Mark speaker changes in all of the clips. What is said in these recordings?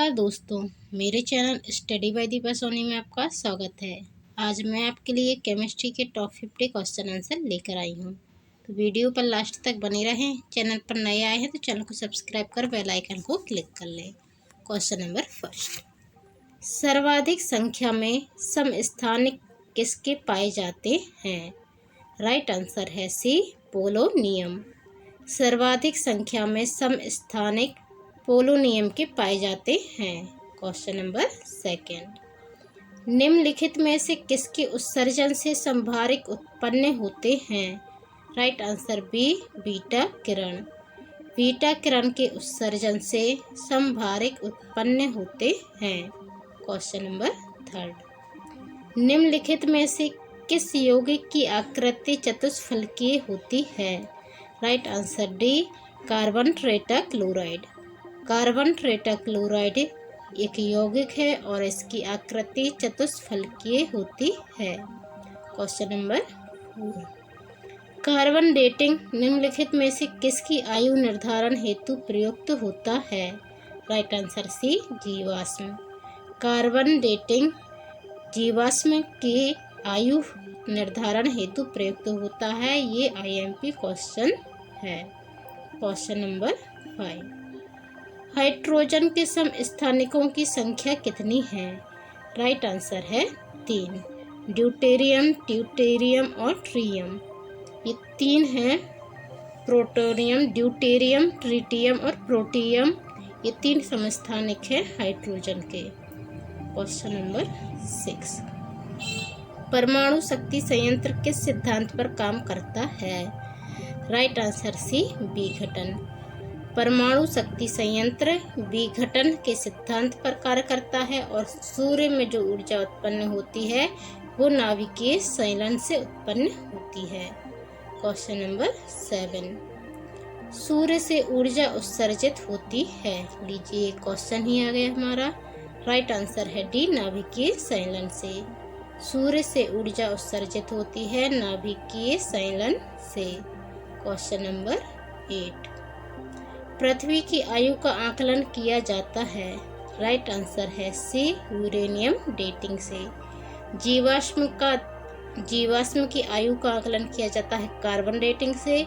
Speaker 1: नमस्कार दोस्तों, मेरे channel study by Deepa Soni में आपका स्वागत है। आज मैं आपके लिए केमिस्ट्री के टॉप 50 क्वेश्चन आंसर लेकर आई हूँ। तो वीडियो पर लास्ट तक बने रहें। चैनल पर नए आए हैं तो चैनल को सब्सक्राइब कर बेल आइकन को क्लिक कर लें। क्वेश्चन नंबर फर्स्ट, सर्वाधिक संख्या में समस्थानिक किसके पाए जाते हैं? राइट आंसर है सी, पोलोनियम। सर्वाधिक संख्या में समस्थानिक पोलोनियम के पाए जाते हैं। क्वेश्चन नंबर सेकेंड, निम्नलिखित में से किसके उत्सर्जन से संभारिक उत्पन्न होते हैं? राइट आंसर बी, बीटा किरण। बीटा किरण के उत्सर्जन से संभारिक उत्पन्न होते हैं। क्वेश्चन नंबर थर्ड, निम्नलिखित में से किस यौगिक की आकृति चतुष्फलकीय होती है? Right answer D, carbon tetrachloride. Carbon tetrachloride एक यौगिक है और इसकी आकृति चतुष्फलकीय होती है। क्वेश्चन नंबर 4, कार्बन डेटिंग निम्नलिखित में से किसकी आयु निर्धारण हेतु प्रयुक्त होता है? राइट आंसर सी, जीवाश्म। कार्बन डेटिंग जीवाश्म की आयु निर्धारण हेतु प्रयुक्त होता है। ये IMP क्वेश्चन है। क्वेश्चन नंबर 5, हाइड्रोजन के समस्थानिकों की संख्या कितनी है? राइट आंसर है 3, ड्यूटेरियम, ट्यूटेरियम और ट्रियम। ये 3 हैं। प्रोटोनियम, ड्यूटेरियम, ट्रिटियम और प्रोटियम, ये 3 समस्थानिक हैं हाइड्रोजन के। क्वेश्चन नंबर 6, परमाणु शक्ति संयंत्र किस सिद्धांत पर काम करता है? राइट आंसर सी, विघटन। परमाणु शक्ति संयंत्र विघटन के सिद्धांत पर कार्य करता है और सूर्य में जो ऊर्जा उत्पन्न होती है वो नाभिकीय संलयन से उत्पन्न होती है। क्वेश्चन नंबर 7, सूर्य से ऊर्जा उत्सर्जित होती है। लीजिए क्वेश्चन ही आ गया हमारा। राइट आंसर है डी, नाभिकीय संलयन से। सूर्य से ऊर्जा उत्सर्जित होती है नाभिकीय संलयन से। क्वेश्चन नंबर 8, पृथ्वी की आयु का आकलन किया जाता है। राइट आंसर है सी, यूरेनियम डेटिंग से। जीवाश्म की आयु का आकलन किया जाता है कार्बन डेटिंग से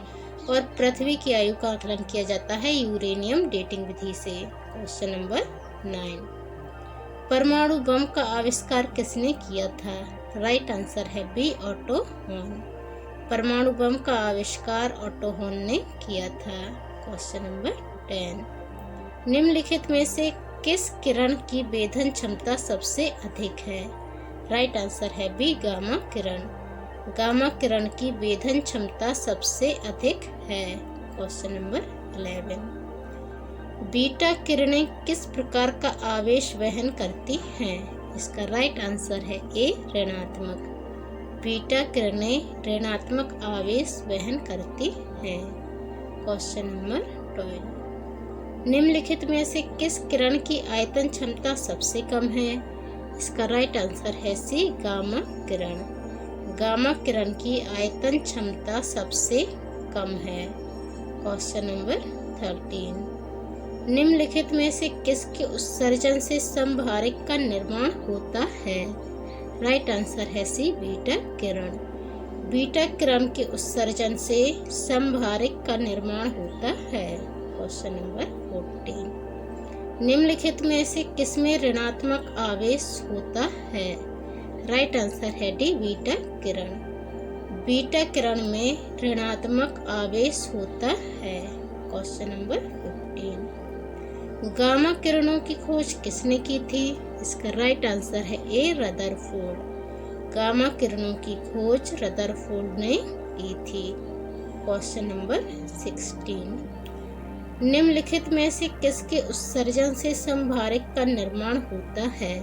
Speaker 1: और पृथ्वी की आयु का आकलन किया जाता है यूरेनियम डेटिंग विधि से। क्वेश्चन नंबर 9, परमाणु बम का आविष्कार किसने किया था? राइट आंसर है बी, ऑटो हॉर्न। परमाणु बम का आविष्कार ऑटो हॉर्न ने किया था। क्वेश्चन नंबर 10, निम्नलिखित में से किस किरण की वेधन क्षमता सबसे अधिक है? राइट आंसर है बी, गामा किरण। गामा किरण की वेधन क्षमता सबसे अधिक है। क्वेश्चन नंबर 11, बीटा किरणें किस प्रकार का आवेश वहन करती हैं? इसका राइट आंसर है ए, ऋणात्मक। बीटा किरणें ऋणात्मक आवेश वहन करती हैं। क्वेश्चन नंबर 12, निम्नलिखित में से किस किरण की आयतन क्षमता सबसे कम है? इसका राइट आंसर है सी, गामा किरण। गामा किरण की आयतन क्षमता सबसे कम है। क्वेश्चन नंबर 13, निम्नलिखित में से किसके उत्सर्जन से समभारिक का निर्माण होता है? राइट आंसर है सी, बीटा किरण। बीटा किरण के उत्सर्जन से समभारिक का निर्माण होता है। क्वेश्चन नंबर 14, निम्नलिखित में से किसमें ऋणात्मक आवेश होता है? राइट आंसर है डी, बीटा किरण। बीटा किरण में ऋणात्मक आवेश होता है। क्वेश्चन नंबर 15, गामा किरणों की खोज किसने की थी? इसका राइट आंसर है ए, रदरफोर्ड। गामा किरणों की खोज रदरफोर्ड ने की थी। क्वेश्चन नंबर 16, निम्नलिखित में से किसके उत्सर्जन से समभारिक का निर्माण होता है?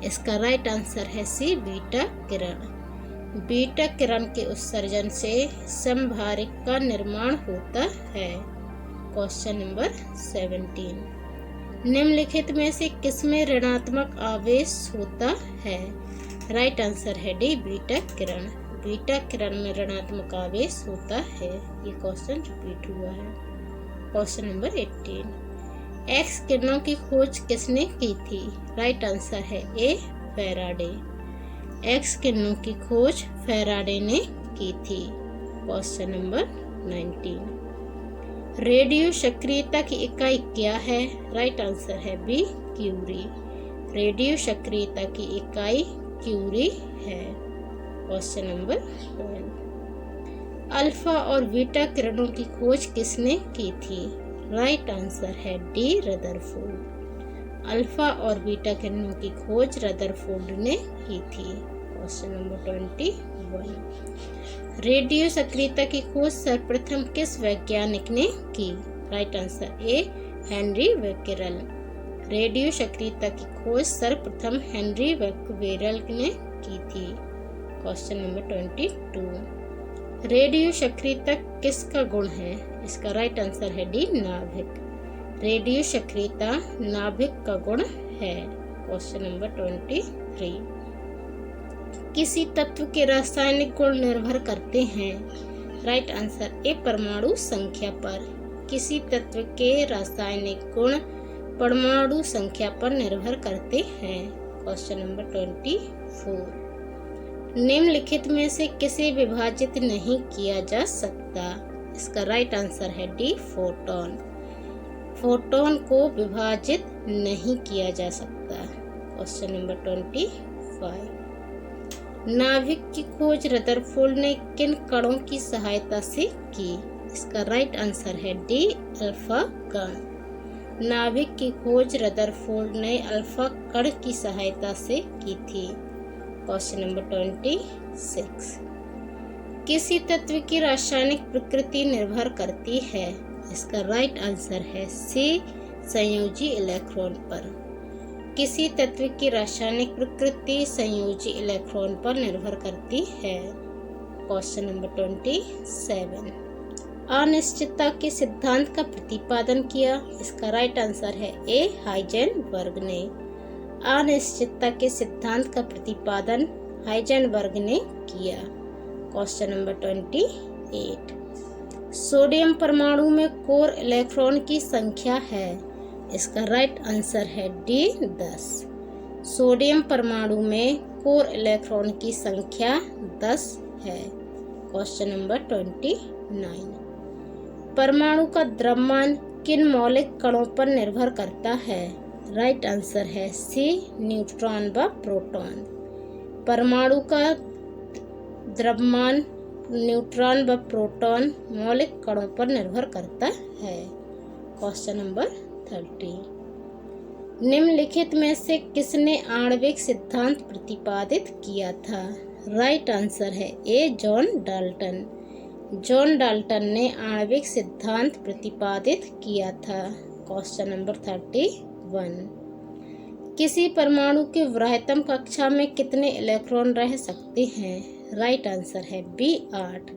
Speaker 1: इसका राइट आंसर है सी, बीटा किरण। बीटा किरण के उत्सर्जन से समभारिक का निर्माण होता है। क्वेश्चन नंबर 17, निम्नलिखित में से किसमें ऋणात्मक आवेश होता है? राइट आंसर है डी, बीटा किरण। बीटा किरण में ऋणात्मक आवेश होता है। ये क्वेश्चन रिपीट हुआ है। क्वेश्चन नंबर 18, एक्स किरणों की खोज किसने की थी? राइट आंसर है ए फैराडे। एक्स किरणों की खोज फैराडे ने की थी। Question number 19। रेडियो सक्रियता की इकाई क्या है? राइट आंसर है बी क्यूरी। रेडियो सक्रियता की इकाई क्यूरी है। Question number 12। अल्फा और बीटा किरणों की खोज किसने की थी? राइट आंसर है डी रदरफोर्ड। अल्फा और बीटा किरणों की खोज रदरफोर्ड ने की थी। Question number 21। रेडियो सक्रियता की खोज सर्वप्रथम किस वैज्ञानिक ने की? Right answer A Henri Becquerel. रेडियो सक्रियता की खोज सर्वप्रथम हेनरी बेक्वेरेल ने की थी। Question number 22। रेडियो सक्रियता किसका गुण है? इसका राइट आंसर है डी नाभिक। रेडियो सक्रियता नाभिक का गुण है। Question number 23। किसी तत्व के रासायनिक गुण निर्भर करते हैं? राइट आंसर ए परमाणु संख्या पर। किसी तत्व के रासायनिक गुण परमाणु संख्या पर निर्भर करते हैं। Question number 24। निम्नलिखित में से किसे विभाजित नहीं किया जा सकता? इसका राइट आंसर है डी फोटोन। फोटोन को विभाजित नहीं किया जा सकता। Question number 25। नाभिक की खोज रदरफोर्ड ने किन कणों की सहायता से की? इसका राइट आंसर है डी अल्फा कण। नाभिक की खोज रदरफोर्ड ने अल्फा कण की सहायता से की थी। Question number 26। किसी तत्व की रासायनिक प्रकृति निर्भर करती है? इसका राइट आंसर है सी संयोजी इलेक्ट्रॉन पर। किसी तत्व की रासायनिक प्रकृति संयोजी इलेक्ट्रॉन पर निर्भर करती है। Question number 27। अनिश्चितता के सिद्धांत का प्रतिपादन किया? इसका राइट आंसर है ए हाइजेनबर्ग ने। अनिश्चितता के सिद्धांत का प्रतिपादन हाइजेनबर्ग ने किया। Question number 28। सोडियम परमाणु में कोर इलेक्ट्रॉन की संख्या है? इसका राइट आंसर है डी 10। सोडियम परमाणु में कोर इलेक्ट्रॉन की संख्या 10 है। Question number 29। परमाणु का द्रव्यमान किन मौलिक कणों पर निर्भर करता है? राइट आंसर है सी न्यूट्रॉन व प्रोटॉन। परमाणु का द्रव्यमान न्यूट्रॉन व प्रोटॉन मौलिक कणों पर निर्भर करता है। Question number 30। निम्नलिखित में से किसने आणविक सिद्धांत प्रतिपादित किया था? राइट आंसर है ए जॉन डाल्टन। जॉन डाल्टन ने आणविक सिद्धांत प्रतिपादित किया था। Question number 31। किसी परमाणु के वृहत्तम कक्षा में कितने इलेक्ट्रॉन रह सकते हैं? राइट आंसर है बी 8।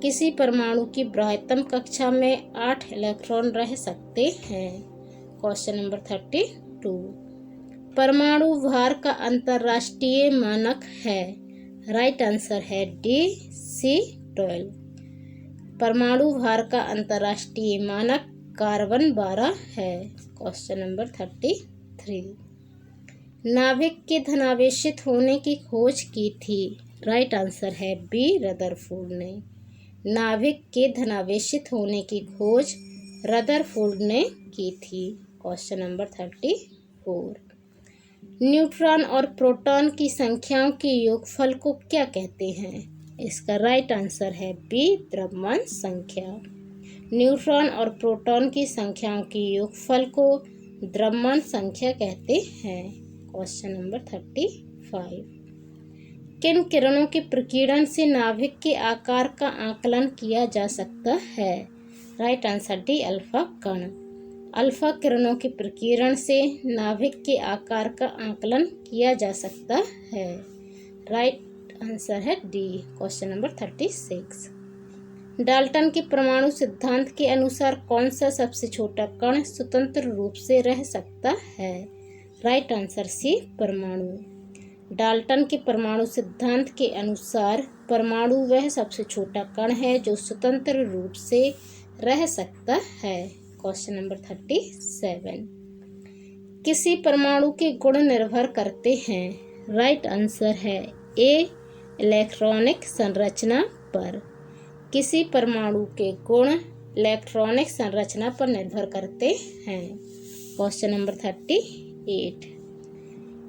Speaker 1: किसी परमाणु की वृहत्तम कक्षा में 8 इलेक्ट्रॉन रह सकते हैं। Question number 32। परमाणु भार का अंतर्राष्ट्रीय मानक है? राइट आंसर है डी C12। परमाणु भार का अंतर्राष्ट्रीय मानक कार्बन 12 है। Question number 33। नाभिक के धनावेशित होने की खोज की थी? राइट आंसर है बी रदरफोर्ड ने। नाभिक के धनावेशित होने की खोज रदरफोर्ड ने की थी। Question number 34। न्यूट्रॉन और प्रोटॉन की संख्याओं के योगफल को क्या कहते हैं? इसका राइट आंसर है बी द्रव्यमान संख्या। न्यूट्रॉन और प्रोटॉन की संख्याओं के योगफल को द्रव्यमान संख्या कहते हैं। Question number 35। किन किरणों के प्रकीर्णन से नाभिक के आकार का आकलन किया जा सकता है? राइट आंसर डी अल्फा कण। अल्फा किरणों के प्रकीर्णन से नाभिक के आकार का आकलन किया जा सकता है। राइट आंसर है डी। Question number 36। डाल्टन के परमाणु सिद्धांत के अनुसार कौन सा सबसे छोटा कण स्वतंत्र रूप से रह सकता है? राइट आंसर सी परमाणु। डाल्टन के परमाणु सिद्धांत के अनुसार परमाणु वह सबसे छोटा कण है जो स्वतंत्र रूप से रह सकता है। Question number 37। किसी परमाणु के गुण निर्भर करते हैं। राइट आंसर है ए इलेक्ट्रॉनिक संरचना पर। किसी परमाणु के गुण इलेक्ट्रॉनिक संरचना पर निर्भर करते हैं। Question number 38।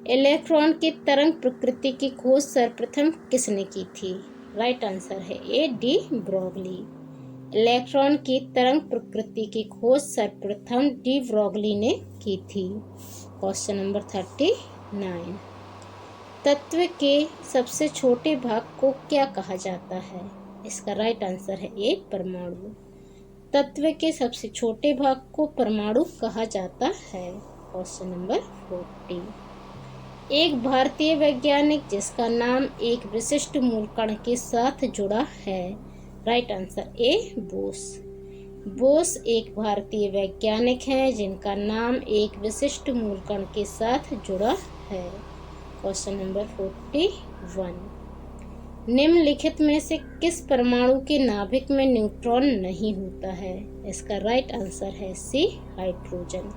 Speaker 1: इलेक्ट्रॉन की तरंग प्रकृति की खोज सर्वप्रथम किसने की थी। राइट आंसर है ए डी ब्रोगली। इलेक्ट्रॉन की तरंग प्रकृति की खोज सर्वप्रथम डी ब्रोगली ने की थी। Question number 39। तत्व के सबसे छोटे भाग को क्या कहा जाता है। इसका राइट आंसर है ए परमाणु। तत्व के सबसे छोटे भाग को परमाणु कहा जाता है। Question number 40। एक भारतीय वैज्ञानिक जिसका नाम एक विशिष्ट मूल कण के साथ जुड़ा है। राइट आंसर ए बोस। बोस एक भारतीय वैज्ञानिक हैं जिनका नाम एक विशिष्ट मूल कण के साथ जुड़ा है। Question number 41। निम्नलिखित में से किस परमाणु के नाभिक में न्यूट्रॉन नहीं होता है। इसका राइट आंसर है सी हाइड्रोजन।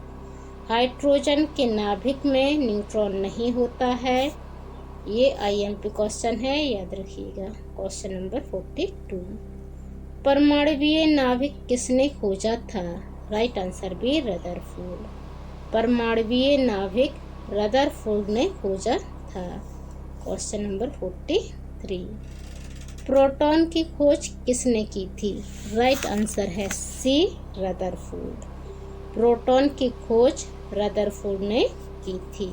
Speaker 1: हाइड्रोजन के नाभिक में न्यूट्रॉन नहीं होता है। ये IMP क्वेश्चन है, याद रखिएगा। Question number 42। परमाणुवीय नाभिक किसने खोजा था। Right answer B Rutherford. परमाणुवीय नाभिक रदरफोर्ड ने खोजा था। Question number 43। प्रोटॉन की खोज किसने की थी। राइट आंसर है सी रदरफोर्ड। प्रोटॉन की खोज रदरफोर्ड ने की थी।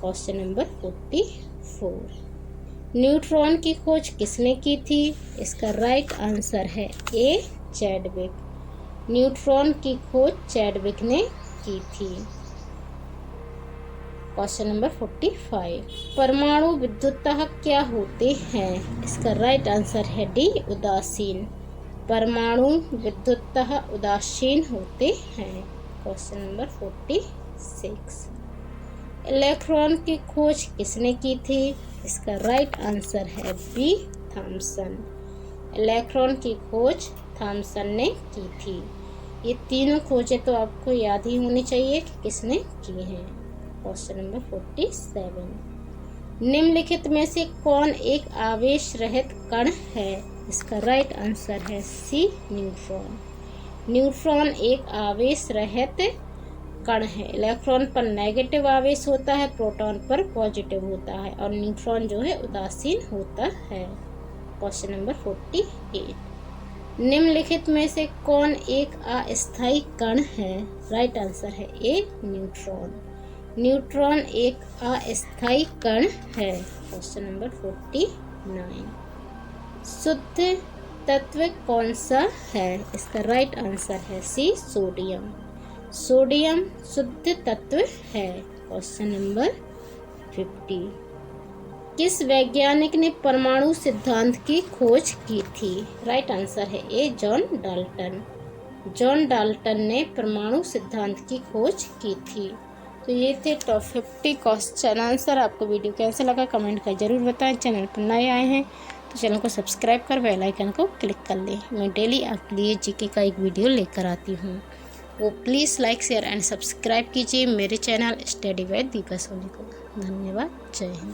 Speaker 1: Question number 44। न्यूट्रॉन की खोज किसने की थी। इसका राइट आंसर है ए चैडविक। न्यूट्रॉन की खोज चैडविक ने की थी। Question number 45। परमाणु विद्युतः क्या होते हैं। इसका राइट आंसर है डी उदासीन। परमाणु विद्युतः उदासीन होते हैं। Question number 46। इलेक्ट्रॉन की खोज किसने की थी। इसका राइट आंसर है बी थॉमसन। इलेक्ट्रॉन की खोज थॉमसन ने की थी। ये तीनों खोजें तो आपको याद ही होनी चाहिए कि किसने की हैं। Question number 47। निम्नलिखित में से कौन एक आवेश रहित कण है। इसका राइट आंसर है सी न्यूट्रॉन। न्यूट्रॉन एक आवेश रहित कण है। इलेक्ट्रॉन पर नेगेटिव आवेश होता है, प्रोटॉन पर पॉजिटिव होता है और न्यूट्रॉन जो है उदासीन होता है। Question number 48। निम्नलिखित में से कौन एक अस्थायी कण है। राइट आंसर है ए न्यूट्रॉन। न्यूट्रॉन एक अस्थायी कण है। Question number 49। शुद्ध तत्व कौन सा है। इसका राइट आंसर है सी सोडियम। सोडियम शुद्ध तत्व है। Question number 50। किस वैज्ञानिक ने परमाणु सिद्धांत की खोज की थी। राइट आंसर है ए जॉन डाल्टन। जॉन डाल्टन ने परमाणु सिद्धांत की खोज की थी। तो ये थे टॉप 50 क्वेश्चन आंसर। आपको वीडियो कैसा लगा कमेंट कर जरूर बताएं। चैनल पर नए आए हैं तो चैनल को सब्सक्राइब कर बेल आइकन को क्लिक कर लें। मैं डेली आपके लिए जीके का एक वीडियो लेकर आती हूँ, वो please like share and subscribe कीजिए मेरे channel study with Deepa Soni को। धन्यवाद। जय हिंद।